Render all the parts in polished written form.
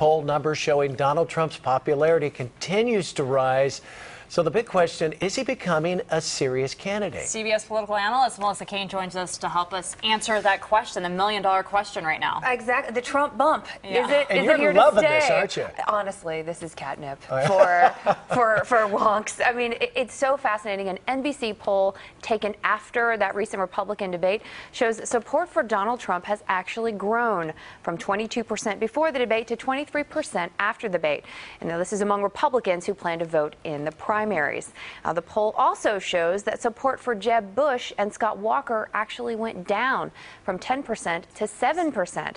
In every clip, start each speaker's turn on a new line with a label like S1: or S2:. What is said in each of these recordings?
S1: poll numbers showing Donald Trump's popularity continues to rise. So the big question, is he becoming a serious candidate?
S2: CBS political analyst Melissa Caen joins us to help us answer that question, the million-dollar question right now.
S3: Exactly, the Trump bump.
S2: Yeah.
S3: Is it
S1: you're
S3: here
S1: loving
S3: to stay?
S1: this, aren't you?
S3: Honestly, this is catnip for wonks. I mean, it's so fascinating. An NBC poll taken after that recent Republican debate shows support for Donald Trump has actually grown from 22% before the debate to 23% after the debate. And now this is among Republicans who plan to vote in the primaries. The poll also shows that support for Jeb Bush and Scott Walker actually went down from 10% to 7%.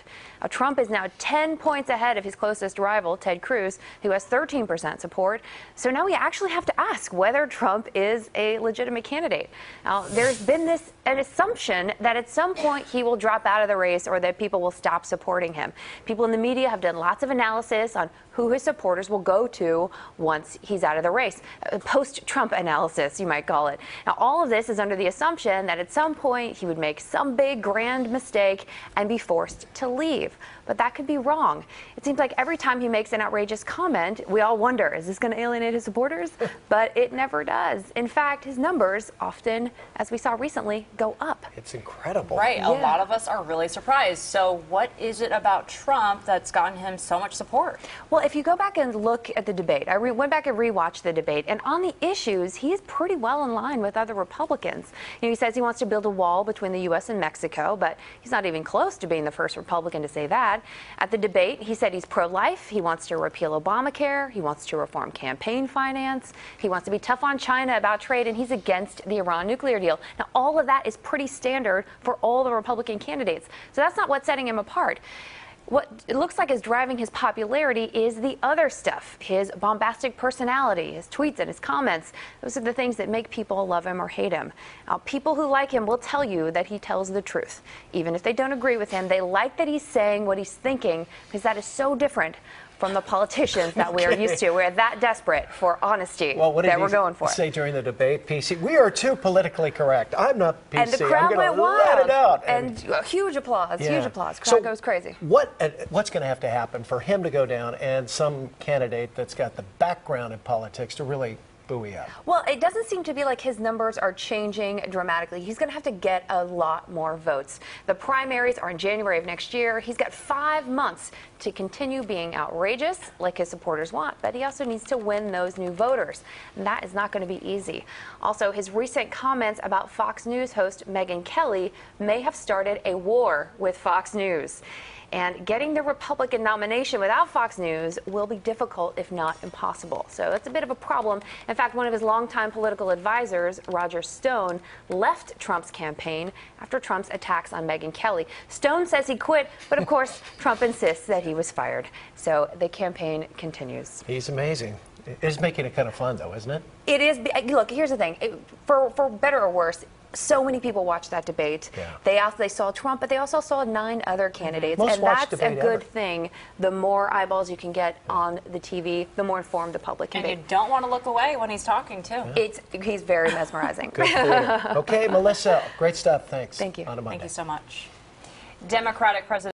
S3: Trump is now 10 points ahead of his closest rival, Ted Cruz, who has 13% support. So now we actually have to ask whether Trump is a legitimate candidate. Now, there's been an assumption that at some point he will drop out of the race or that people will stop supporting him. People in the media have done lots of analysis on who his supporters will go to once he's out of the race. Post-Trump analysis, you might call it. Now, all of this is under the assumption that at some point he would make some big grand mistake and be forced to leave. But that could be wrong. It seems like every time he makes an outrageous comment, we all wonder, is this going to alienate his supporters? But it never does. In fact, his numbers often, as we saw recently, go up.
S1: It's incredible.
S2: Right.
S3: Yeah.
S2: A lot of us are really surprised. So what is it about Trump that's gotten him so much support?
S3: Well, if you go back and look at the debate, I went back and rewatched the debate, and on the issues, he's pretty well in line with other Republicans. You know, he says he wants to build a wall between the U.S. and Mexico, but he's not even close to being the first Republican to say that. At the debate, he said he's pro-life, he wants to repeal Obamacare, he wants to reform campaign finance, he wants to be tough on China about trade, and he's against the Iran nuclear deal. Now, all of that is pretty standard for all the Republican candidates. So that's not what's setting him apart. What it looks like is driving his popularity is the other stuff, his bombastic personality, his tweets and his comments. Those are the things that make people love him or hate him. Now, people who like him will tell you that he tells the truth. Even if they don't agree with him, they like that he's saying what he's thinking, because that is so different from the politicians that we are used to. We're that desperate for honesty that we're going for.
S1: Say during the debate, PC, we are too politically correct. I'm not PC.
S3: And the crowd
S1: I'm
S3: went
S1: wild. Let it out.
S3: And huge applause,
S1: yeah.
S3: huge applause. Crowd goes crazy.
S1: What's going to have to happen for him to go down and some candidate that's got the background in politics to really buoy up?
S3: Well, it doesn't seem to be like his numbers are changing dramatically. He's going to have to get a lot more votes. The primaries are in January of next year. He's got 5 months to continue being outrageous like his supporters want, but he also needs to win those new voters. And that is not going to be easy. Also, his recent comments about Fox News host Megyn Kelly may have started a war with Fox News. And getting the Republican nomination without Fox News will be difficult, if not impossible. So that's a bit of a problem. In fact, one of his longtime political advisors, Roger Stone, left Trump's campaign after Trump's attacks on Megyn Kelly. Stone says he quit, but of course, Trump insists that he was fired. So the campaign continues.
S1: He's amazing. It's making it kind of fun, though, isn't it?
S3: It is. Look, here's the thing. For better or worse, so many people watched that debate.
S1: Yeah.
S3: They saw Trump, but they also saw 9 other candidates.
S1: Most
S3: and that's a good
S1: ever.
S3: thing. The more eyeballs you can get on the TV, the more informed the public can be.
S2: And you don't want to look away when he's talking, too.
S3: Yeah. He's very mesmerizing.
S1: Good theater. Okay, Melissa, great stuff. Thanks.
S3: Thank you.
S1: On a Monday.
S2: Thank you so much. Democratic President